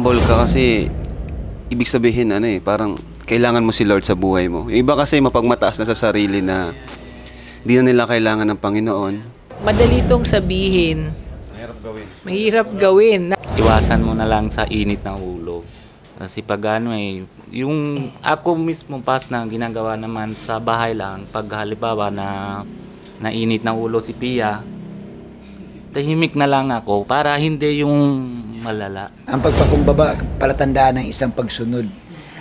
humble ka kasi ibig sabihin parang kailangan mo si Lord sa buhay mo. Yung iba kasi mapagmataas na sa sarili na di na nila kailangan ng Panginoon. Madali itong sabihin. Mahirap gawin. Iwasan mo na lang sa init ng ulo. Kasi pag yung ako mismo pas na ginagawa naman sa bahay lang, pag halimbawa na init ng ulo si Pia, tahimik na lang ako para hindi yung malala. Ang pagpakumbaba, palatandaan ng isang pagsunod.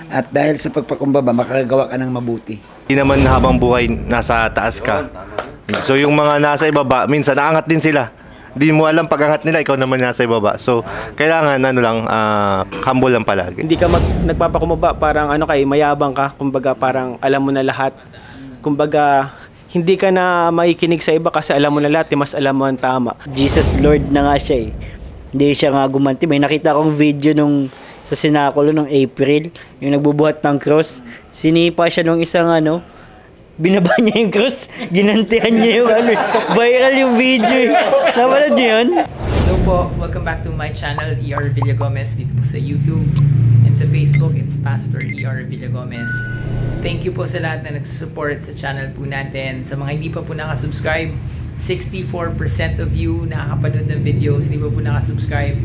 At dahil sa pagpakumbaba, makakagawa ka ng mabuti. Hindi naman habang buhay nasa taas ka. So yung mga nasa ibaba, minsan naangat din sila. Di mo alam pag-angat nila, ikaw naman nasa ibaba. So kailangan humble lang palagi. Hindi ka nagpapakumbaba, parang mayabang ka. Kumbaga parang alam mo na lahat. Kumbaga hindi ka na makikinig sa iba kasi alam mo na lahat, mas alam mo ang tama. Jesus Lord na nga siya eh. Hindi siya nga gumanti. May nakita akong video sa Sinakulo nung April, yung nagbubuhat ng cross. Sinipa siya nung isang binaba niya yung cross, ginantihan niya yung viral yung video eh. Napanood niyo yun? Hello po, welcome back to my channel, ER Villagomez, dito po sa YouTube. And sa Facebook, it's Pastor ER Villagomez. Thank you po sa lahat na nagsusupport sa channel po natin. Sa mga hindi pa po nakasubscribe, 64% of you nakakapanood ng videos, hindi pa po nakasubscribe.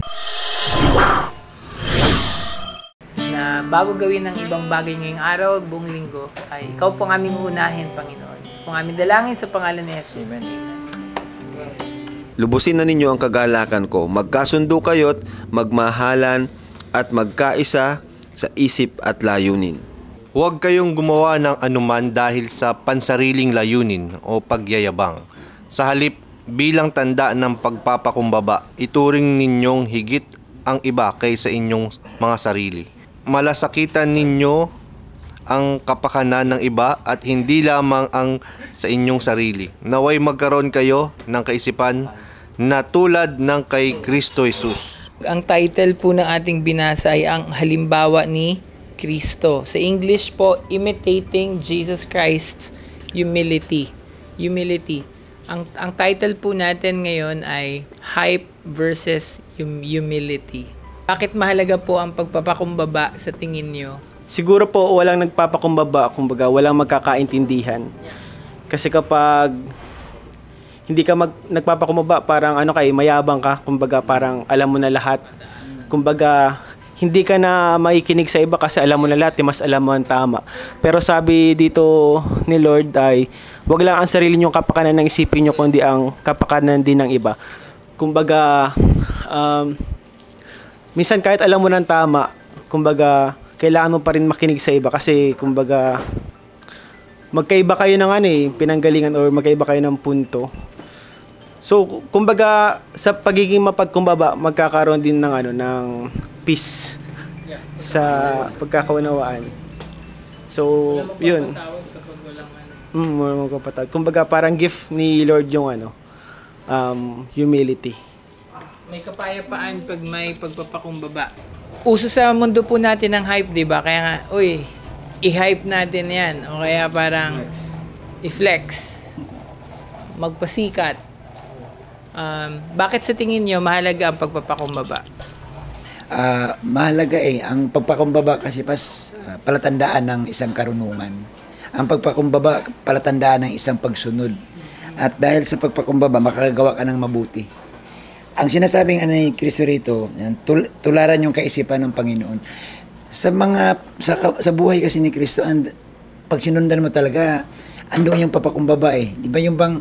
Na bago gawin ng ibang bagay ngayong araw, buong linggo, ay ikaw po ang aming unahin, Panginoon. Kung aming dalangin sa pangalan ni Jesus. Amen. Lubusin na ninyo ang kagalakan ko. Magkasundo kayo't magmahalan at magkaisa sa isip at layunin. Huwag kayong gumawa ng anuman dahil sa pansariling layunin o pagyayabang. Sa halip, bilang tanda ng pagpapakumbaba, ituring ninyong higit ang iba kaysa inyong mga sarili. Malasakitan ninyo ang kapakanan ng iba at hindi lamang ang sa inyong sarili. Naway magkaroon kayo ng kaisipan na tulad ng kay Kristo Jesus. Ang title po ng ating binasa ay ang halimbawa ni Kristo. Sa English po, Imitating Jesus Christ's Humility. Humility. Ang title po natin ngayon ay Hype versus Humility. Bakit mahalaga po ang pagpapakumbaba sa tingin nyo? Siguro po walang nagpapakumbaba, kumbaga walang magkakaintindihan. Kasi kapag hindi ka nagpapakumbaba, parang mayabang ka, kumbaga parang alam mo na lahat. Kumbaga hindi ka na makikinig sa iba kasi alam mo na lahat, mas alam mo ang tama. Pero sabi dito ni Lord ay, wag lang ang sarili niyong kapakanan ng isipin niyo, kundi ang kapakanan din ng iba. Kumbaga, minsan kahit alam mo ng tama, kumbaga, kailangan mo pa rin makinig sa iba kasi, kumbaga, magkaiba kayo ng pinanggalingan or magkaiba kayo ng punto. So, kumbaga, sa pagiging mapagkumbaba, magkakaroon din ng ng peace sa pagkakaunawaan. So, yun. Walang magpapatawad. Kumbaga, parang gift ni Lord yung humility. May kapayapaan pag may pagpapakumbaba. Uso sa mundo po natin ng hype, di ba? Kaya nga, i-hype natin yan. O kaya parang i-flex. Magpasikat. Bakit sa tingin nyo mahalaga ang pagpapakumbaba? Mahalaga ang pagpakumbaba kasi palatandaan ng isang karunungan. Ang pagpakumbaba, palatandaan ng isang pagsunod. At dahil sa pagpakumbaba, makakagawa ka ng mabuti. Ang sinasabing ni Kristo rito, tularan yung kaisipan ng Panginoon. Sa buhay kasi ni Kristo, pag sinundan mo talaga, andun yung papakumbaba Di ba yung bang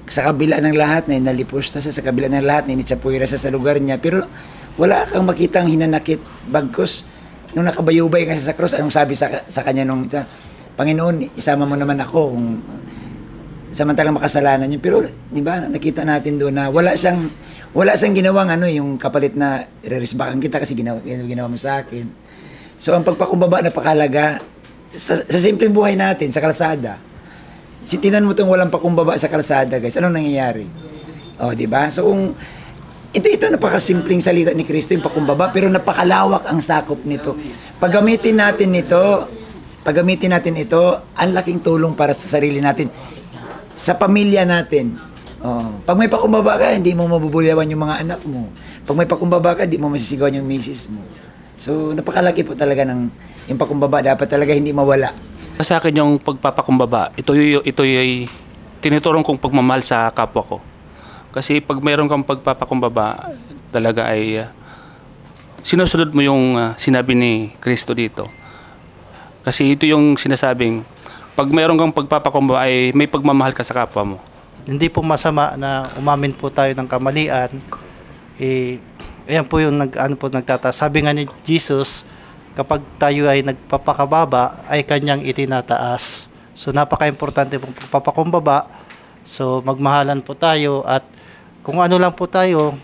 sa kabila ng lahat na nalipusta sa kabila ng lahat na initsapuira sa lugar niya, pero wala kang makitang hinanakit, bagkus nung nakabayubay kasi sa cross, anong sabi sa kanya nung Panginoon, isama mo naman ako kung samantalang makasalanan niya. Pero di ba nakita natin doon na wala siyang ginawang yung kapalit na ireresbakan kita kasi ginawa mo sa akin. So ang pagpakumbaba napakahalaga sa simpleng buhay natin sa kalsada. Tinan mo itong walang pakumbaba sa kalsada, guys. Anong nangyayari? Di ba? So kung ito napakasimpleng salita ni Kristo, yung pakumbaba, pero napakalawak ang sakop nito. Paggamitin natin ito, ang laking tulong para sa sarili natin, sa pamilya natin, Oo. Pag may pakumbaba ka, hindi mo mabubulyawan yung mga anak mo. Pag may pakumbaba ka, hindi mo masisigawan yung misis mo. So, napakalaki po talaga ng yung pakumbaba. Dapat talaga hindi mawala. Sa akin yung pagpapakumbaba, ito yung tinuturong kong pagmamahal sa kapwa ko. Kasi pag mayroon kang pagpapakumbaba, talaga ay sinusunod mo yung sinabi ni Kristo dito. Kasi ito yung sinasabing, pag mayroon kang pagpapakumbaba ay may pagmamahal ka sa kapwa mo. Hindi po masama na umamin po tayo ng kamalian. Ayan po yung nagtataas. Sabi nga ni Jesus, kapag tayo ay nagpapakababa, ay kanyang itinataas. So napaka-importante pong pagpapakumbaba. So magmahalan po tayo at kung ano lang po tayo,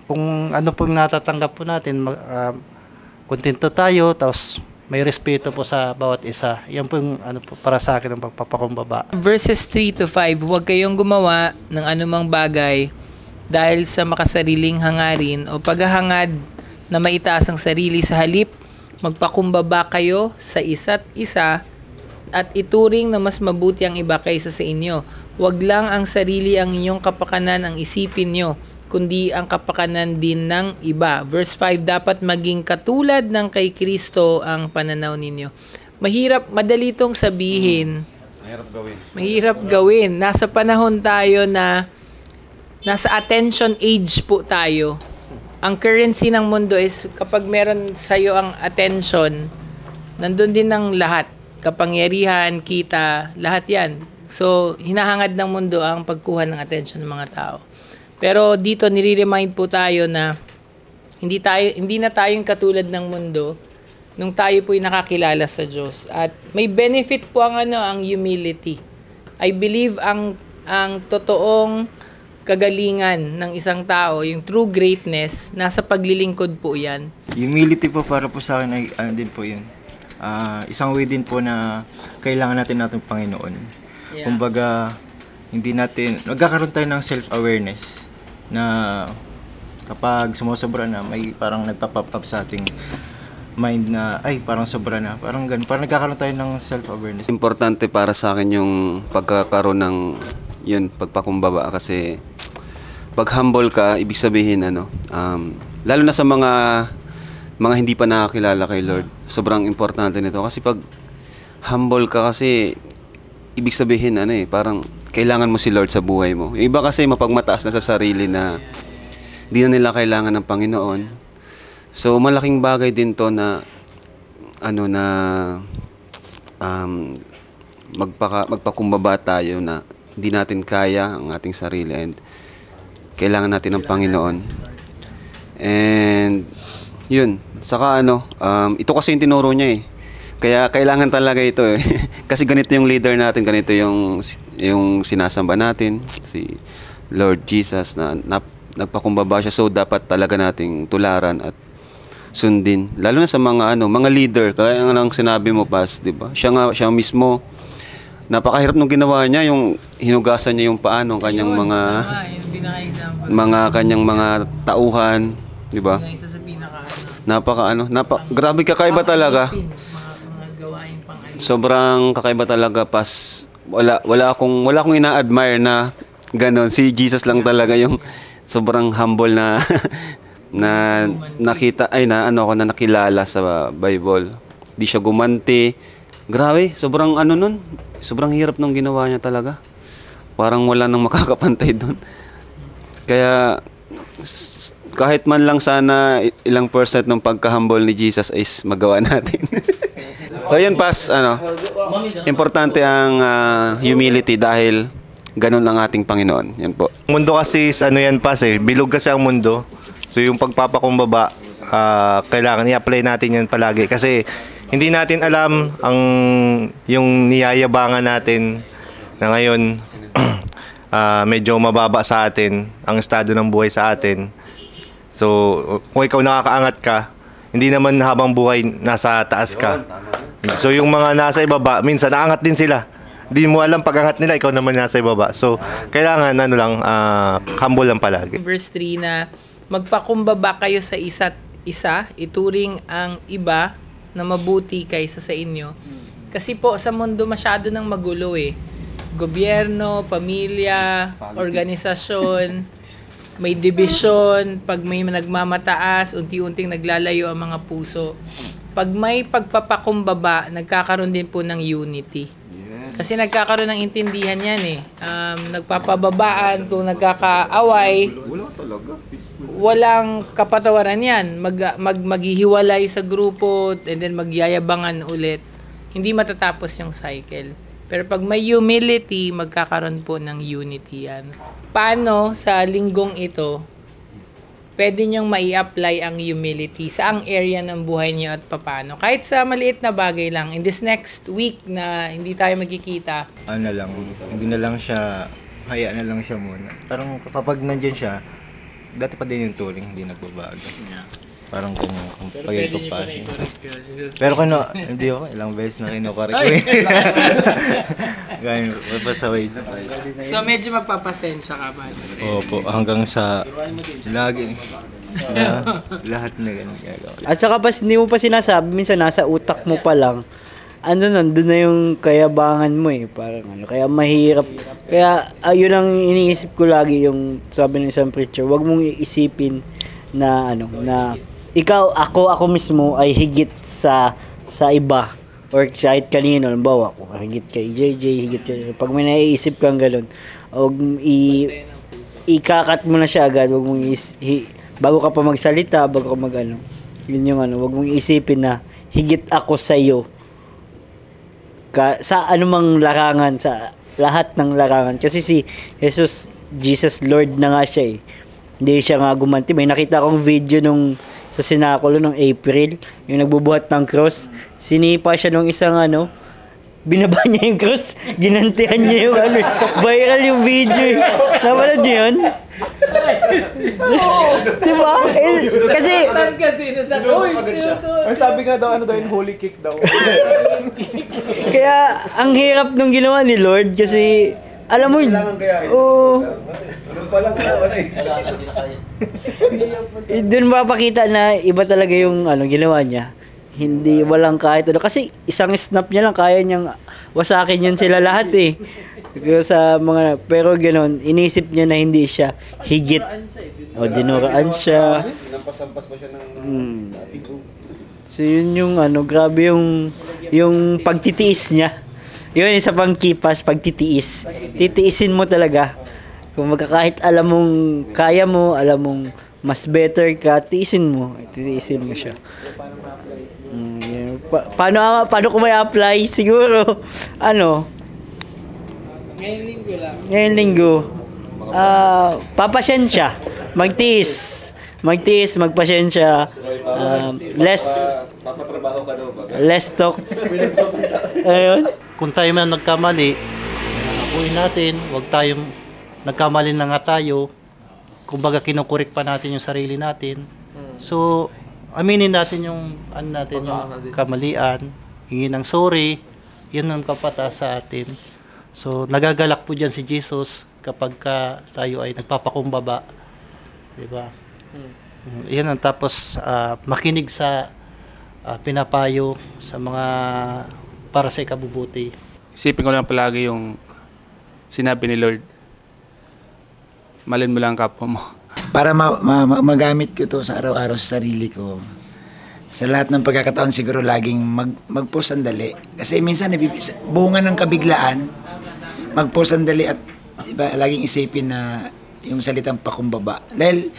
kung ano po yung natatanggap po natin, kontento tayo, tapos may respeto po sa bawat isa. Yan po yung para sa akin ang pagpapakumbaba. Verses 3 to 5, huwag kayong gumawa ng anumang bagay dahil sa makasariling hangarin o paghahangad na maitaas ang sarili. Sa halip, magpakumbaba kayo sa isa't isa at ituring na mas mabuti ang iba kaysa sa inyo. Huwag lang ang sarili ang inyong kapakanan ang isipin nyo, kundi ang kapakanan din ng iba. Verse 5, dapat maging katulad ng kay Kristo ang pananaw ninyo. Madali itong sabihin. Mahirap gawin. Nasa panahon tayo na nasa attention age po tayo. Ang currency ng mundo is kapag meron sa'yo ang attention, nandun din ang lahat. Kapangyarihan, kita, lahat yan. So, hinahangad ng mundo ang pagkuha ng attention ng mga tao. Pero dito nire-remind po tayo na hindi na tayong katulad ng mundo nung tayo po'y nakakilala sa Diyos. At may benefit po ang humility. I believe ang totoong kagalingan ng isang tao, yung true greatness, nasa paglilingkod po 'yan. Humility po para po sa akin ay din po 'yun. Isang way din po na kailangan natin ng Panginoon. Yeah. Kumbaga magkakaroon tayo ng self-awareness na kapag sumusobra na, may parang nagpa-pop up sa ating mind na, ay, parang sobra na. Parang ganun. Parang nagkakaroon tayo ng self-awareness. Importante para sa akin yung pagkakaroon ng pagpakumbaba kasi pag humble ka, ibig sabihin lalo na sa mga hindi pa nakakilala kay Lord, sobrang importante nito kasi pag humble ka kasi ibig sabihin parang kailangan mo si Lord sa buhay mo. Yung iba kasi mapagmataas na sa sarili na di na nila kailangan ng Panginoon. So malaking bagay din to na magpakumbaba tayo na hindi natin kaya ang ating sarili and kailangan natin ng Panginoon. And yun, saka ito kasi yung tinuro niya eh. Kaya kailangan talaga ito eh. Kasi ganito yung leader natin, ganito yung sinasamba natin, si Lord Jesus na nagpakumbaba siya. So dapat talaga nating tularan at sundin. Lalo na sa mga mga leader, kaya ang sinabi mo pas, 'di ba? Siya mismo napakahirap nung ginawa niya, yung hinugasan niya yung paa ng kanyang kanyang mga tauhan, 'di ba? Grabe kakaiba talaga. Sobrang kakaiba talaga pas wala akong ina-admire na ganon. Si Jesus lang talaga yung sobrang humble na nakita na nakilala sa Bible. Di siya gumanti. Grabe, sobrang sobrang hirap nung ginawa niya talaga. Parang wala nang makakapantay doon. Kaya kahit man lang sana ilang percent ng pagka-humble ni Jesus is magawa natin. So yun pas, importante ang humility dahil ganun ang ating Panginoon. Yan po. Ang mundo kasi yan pas bilog kasi ang mundo. So yung pagpapakumbaba, kailangan i-apply natin yan palagi kasi hindi natin alam yung niyayabangan natin na ngayon medyo mababa sa atin ang estado ng buhay sa atin. So kung ikaw nakakaangat ka, hindi naman habang buhay nasa taas ka. So yung mga nasa ibaba, minsan naangat din sila. Hindi mo alam pag-angat nila, ikaw naman nasa ibaba. So kailangan humble lang palagi. Verse 3 na magpakumbaba kayo sa isa't isa, ituring ang iba na mabuti kaysa sa inyo. Kasi po sa mundo masyado nang magulo eh. gobyerno, pamilya, organisasyon, may division, pag may nagmamataas, unti-unting naglalayo ang mga puso. Pag may pagpapakumbaba, nagkakaroon din po ng unity. Kasi nagkakaroon ng intindihan yan eh. Nagpapababaan, kung nagkakaaway, walang kapatawaran yan. Maghihiwalay sa grupo and then magyayabangan ulit. Hindi matatapos yung cycle. Pero pag may humility, magkakaroon po ng unity yan. Paano sa linggong ito, pwede niyong mai-apply ang humility sa ang area ng buhay niyo at papaano? Kahit sa maliit na bagay lang. In this next week na hindi tayo magkikita. Ano na lang, hindi na lang siya, hayaan na lang siya muna. Parang kapag nandyan siya, dati pa din yung turing, hindi nagbabago. Parang ganyan, kung pag-ito pa siya. Pero hindi ako, ilang beses na kinukorek ko eh. Ganyan, mapasaway sa tayo. So medyo magpapasensya ka ba? Opo, hanggang sa lagi. Lahat na ganyan gagawa. At saka hindi mo pa sinasabi, minsan nasa utak mo pa lang, nandun na yung kayabangan mo eh. Parang kaya mahirap. Kaya yun ang iniisip ko lagi, yung sabi ng isang preacher, wag mong iisipin na na ikaw, ako mismo ay higit sa iba or kahit kanino. Halimbawa, ako higit kay JJ, higit kay... Pag may naiisip kang gano'n, huwag ikakat mo na siya agad. Huwag mong bago ka pa magsalita, bago ka yun yung huwag mong isipin na higit ako sa iyo. Sa anumang larangan, sa lahat ng larangan. Kasi si Jesus Lord na nga siya eh. Hindi siya nga gumanti. May nakita akong video sa sinakulo nung April, yung nagbubuhat ng cross. Sinipa siya nung isang binaba niya yung cross, ginantihan niya yung viral yung video eh. Napanood niyo yun? Diba? Kasi Ang sabi nga daw, yung holy kick daw. kaya ang hirap nung ginawa ni Lord kasi alam mo yun. Doon mapakita na iba talaga yung ginawa niya. Hindi, walang kahit kasi isang snap niya lang kaya niyang wasakin yun sila lahat eh. Pero ganoon, inisip niya na hindi siya higit. Dinuraan siya. Nampas-ampas pa siya ng So yun yung grabe yung pagtitiis niya. Yun, isa pang kipas, pagtitiis. Titiisin mo talaga. Kung kahit alam mong kaya mo, alam mong mas better ka, titiisin mo siya. Paano ko may apply? Siguro, Ngayong linggo lang. ngayong linggo, papasyensya, magtiis, magpasyensya, papatrabaho ka daw ba? less talk. Ayun. Kung tayo man nagkamali, uwi natin, huwag tayong nagkamali na nga tayo. Kumbaga kinukurik pa natin yung sarili natin. So, aminin natin yung yung kamalian, hingi ng sorry, yun ang kapatas sa atin. So, nagagalak po dyan si Jesus kapag tayo ay nagpapakumbaba. Diba? Yan ang tapos makinig sa pinapayo sa mga para sa ikabubuti. Isipin ko lang palagi yung sinabi ni Lord. Malin mo lang ang kapwa mo. Para magamit ko to sa araw-araw sa sarili ko. Sa lahat ng pagkakataon siguro laging mag-pause sandali. Kasi minsan bunga ng kabiglaan, mag-pause sandali at diba, laging isipin na yung salitang pakumbaba. Dahil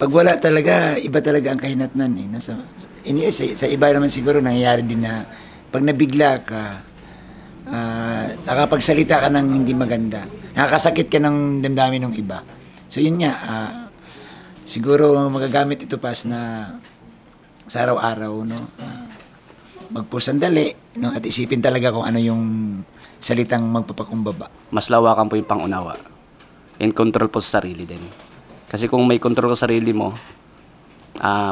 pag wala talaga, iba talaga ang kahinatnan eh. No? Sa iba naman siguro nangyayari din na pag nabigla ka, nakapagsalita ka ng hindi maganda, nakakasakit ka ng damdamin ng iba. So yun nga, siguro magagamit ito pas na sa araw-araw, no? Mag-pause sandali, no? At isipin talaga kung ano yung salitang magpapakumbaba. Mas lawakan po yung pangunawa. And control po sa sarili din. Kasi kung may control sa sarili mo,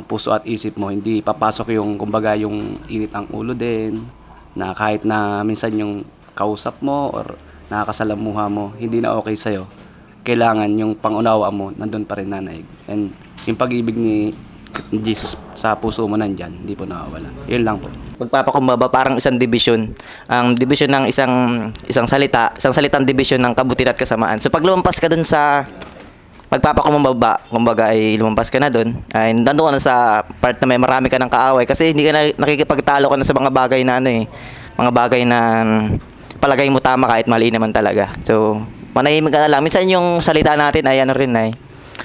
puso at isip mo, hindi papasok yung, kumbaga, yung init ang ulo din, na kahit na minsan yung kausap mo or nakakasalamuha mo, hindi na okay sa'yo. Kailangan yung pangunawa mo, nandun pa rin nanaig. And yung pag-ibig ni Jesus sa puso mo nandyan, hindi po nawawala. Yun lang po. Pagpapakumbaba parang isang division. Ang division ng isang salitang division ng kabutihan at kasamaan. So pag lumampas ka dun sa pagpapakumbaba, kumbaga ay lumampas ka na dun, ay nandun ka na sa part na may marami ka ng kaaway kasi hindi ka na nakikipagtalo ka na sa mga bagay na mga bagay na palagay mo tama kahit mali naman talaga. So manahimik ka na lang. Minsan yung salita natin ay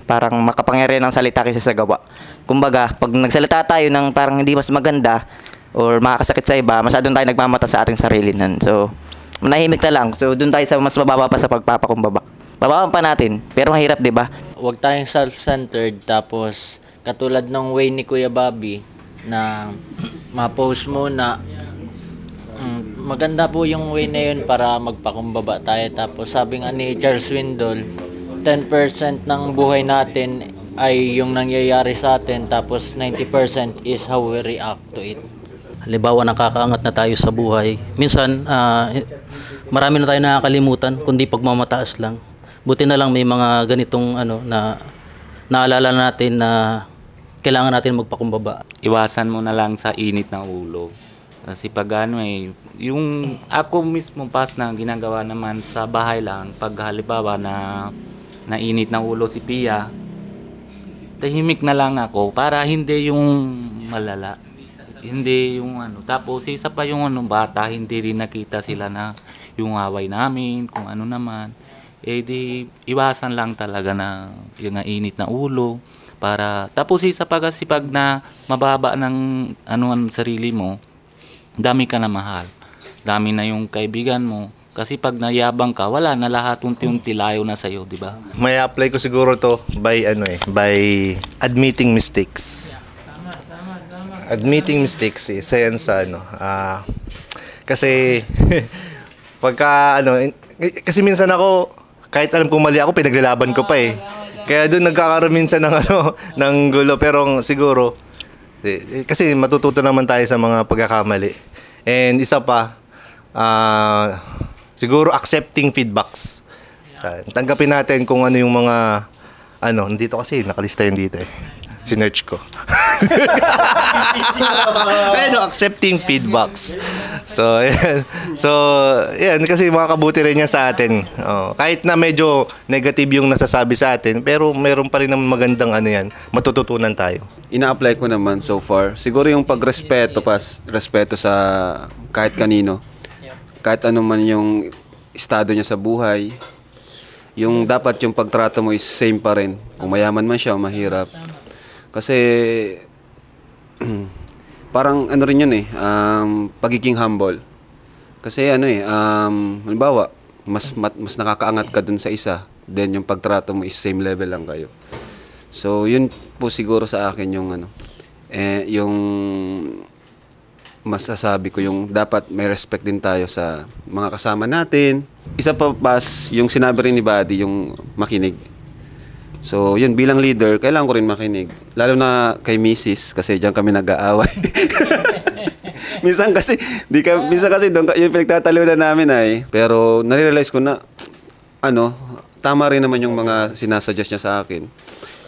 parang makapangyarihan ng salita kaysa sa gawa. Kumbaga, pag nagsalita tayo ng parang hindi mas maganda or makakasakit sa iba, masyadong tayo nagmamata sa ating sarili nun. So, manahimik na lang. So, doon tayo sa mas mababa pa sa pagpapakumbaba. Babaan pa natin, pero mahirap, di ba? Huwag tayong self-centered, tapos katulad ng way ni Kuya Bobby na ma-post muna. Maganda po yung way na yun para magpakumbaba tayo. Tapos sabi nga ni Charles Swindoll, 10% ng buhay natin ay yung nangyayari sa atin, tapos 90% is how we react to it. Halimbawa, nakakaangat na tayo sa buhay. Minsan, marami na tayo nakakalimutan, kundi pagmamataas lang. Buti na lang may mga ganitong na naalala natin na kailangan natin magpakumbaba. Iwasan mo na lang sa init ng ulo. Kasi pag yung ako mismo pas na ginagawa naman sa bahay lang, pag halimbawa na init ng ulo si Pia, tahimik na lang ako para hindi yung malala. Hindi yung Tapos isa pa yung bata, hindi rin nakita sila na yung away namin, kung ano naman. Di iwasan lang talaga na yung init na ulo. Tapos isa pa kasi pag na mababa ng ang sarili mo, dami ka na mahal. Dami na yung kaibigan mo. Kasi pag nayabang ka, wala na lahat, unti-unti layo na sa'yo, di ba? May apply ko siguro to by admitting mistakes. Admitting mistakes isa yan sa kasi pagka kasi minsan ako kahit alam kong mali ako, pinaglalaban ko pa eh. Kaya doon nagkakaroon minsan ng ng gulo, pero siguro kasi matututo naman tayo sa mga pagkakamali. And isa pa, siguro accepting feedbacks. Tanggapin natin kung ano yung mga nandito kasi nakalista yun dito eh. Sinearch ko. Accepting feedbacks. So, yan kasi makakabuti rin niya sa atin. Kahit na medyo negative yung nasasabi sa atin, pero meron pa rin naman magandang matututunan tayo. Ina-apply ko naman so far. Siguro yung respeto sa kahit kanino. Kahit ano man yung estado niya sa buhay, yung dapat yung pagtrato mo is same pa rin. Kung mayaman man siya o mahirap. Kasi parang rin yun pagiging humble. Kasi halimbawa, mas nakakaangat ka dun sa isa, then yung pagtrato mo is same level lang kayo. So yun po siguro sa akin yung yung masasabi ko, yung dapat may respect din tayo sa mga kasama natin. Isa pa yung sinabi rin ni Buddy, yung makinig. So yun, bilang leader, kailangan ko rin makinig. Lalo na kay Mrs. kasi diyan kami nag-aaway. minsan kasi doon yung pinagtatalunan namin pero na-realize ko na tama rin naman yung mga sinasuggest niya sa akin.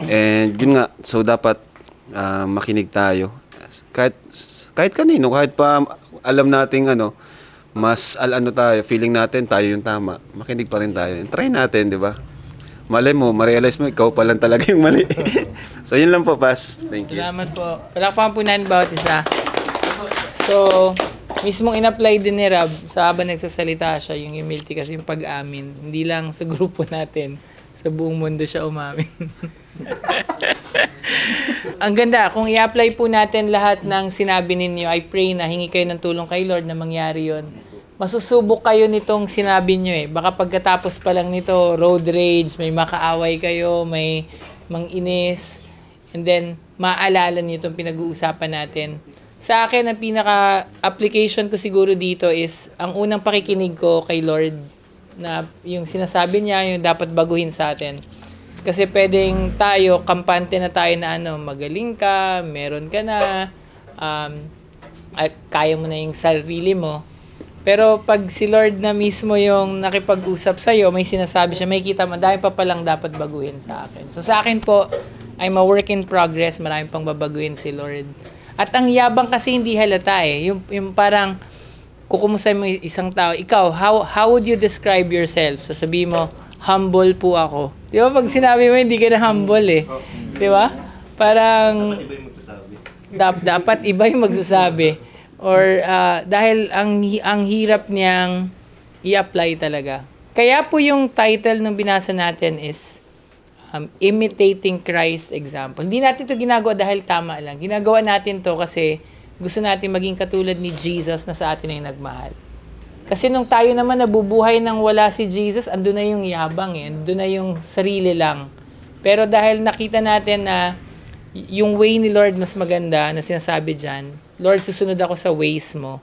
And yun nga, so dapat makinig tayo. Kahit kanino, kahit pa alam nating mas tayo, feeling natin tayo yung tama, makinig pa rin tayo. Try natin, di ba? Malay mo, ma-realize mo, ikaw pa lang talaga yung mali. So, yun lang po, Pas. Thank you. Salamat po. Palakpakan po natin bawat isa. So, mismong in-apply din ni Rab sa habang nagsasalita siya, yung humility kasi yung pag-amin. Hindi lang sa grupo natin, sa buong mundo siya umamin. Ang ganda, kung i-apply po natin lahat ng sinabi ninyo, I pray na hingi kayo ng tulong kay Lord na mangyari yon. Masusubok kayo nitong sinabi nyo Baka pagkatapos pa lang nito, road rage, may makaaway kayo, may manginis, and then maalala nyo itong pinag-uusapan natin. Sa akin, ang pinaka-application ko siguro dito is, ang unang pakikinig ko kay Lord, na yung sinasabi niya, yung dapat baguhin sa atin. Kasi pwedeng tayo, kampante na tayo na magaling ka, meron ka na, kaya mo na yung sarili mo. Pero pag si Lord na mismo yung nakipag-usap sa'yo, may sinasabi siya, may kita mo, dahil pa palang dapat baguhin sa akin. So sa akin po, I'm a work in progress. Marami pang babaguhin si Lord. At ang yabang kasi hindi halata eh. Yung parang, kukumusta mo isang tao, ikaw, how would you describe yourself? Sasabihin mo, humble po ako. Di ba? Pag sinabi mo, hindi ka na humble eh. Di ba? Parang, dapat iba yung magsasabi. Or, dahil ang hirap niyang i-apply talaga. Kaya po yung title ng binasa natin is, Imitating Christ Example. Hindi natin to ginagawa dahil tama lang. Ginagawa natin to kasi gusto natin maging katulad ni Jesus na sa atin ay nagmahal. Kasi nung tayo naman nabubuhay nang wala si Jesus, andun na yung yabang eh. Andun na yung sarili lang. Pero dahil nakita natin na yung way ni Lord mas maganda na sinasabi dyan, Lord, susunod ako sa ways mo.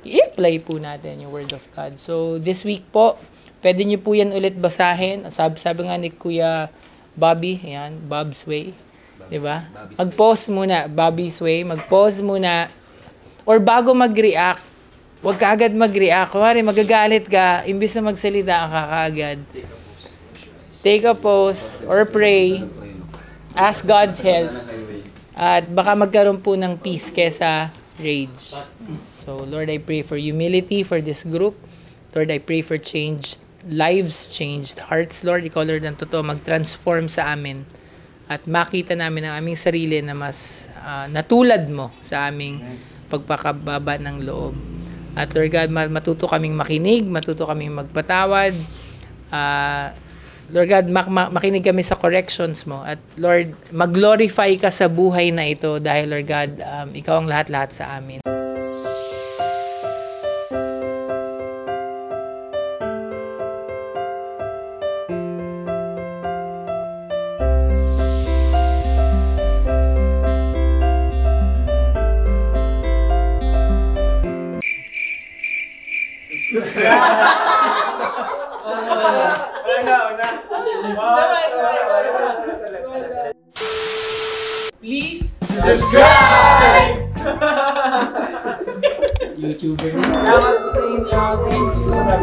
I-apply po natin yung Word of God. So this week po, pwede nyo po yan ulit basahin. Sabi nga ni Kuya Bobby, ayan, Bob's Way. Diba? Mag-pause muna, Bobby's Way. Mag-pause muna. Or bago mag-react, huwag ka agad mag-react. Kumari, magagalit ka, imbis na magsalita ka kaagad. Take a pause or pray. Ask God's help. At baka magkaroon po ng peace kesa rage. So, Lord, I pray for humility for this group. Lord, I pray for changed lives, changed hearts, Lord. Ikaw, Lord, ang totoo, mag-transform sa amin at makita namin ang aming sarili na mas natulad mo sa aming pagpakababa ng loob. At Lord God, matuto kaming makinig, matuto kaming magpatawad. Lord God, makinig kami sa corrections mo. At Lord, mag-glorify ka sa buhay na ito dahil Lord God, ikaw ang lahat-lahat sa amin. Please subscribe! YouTuber. Salamat po sa inyo. Thank you.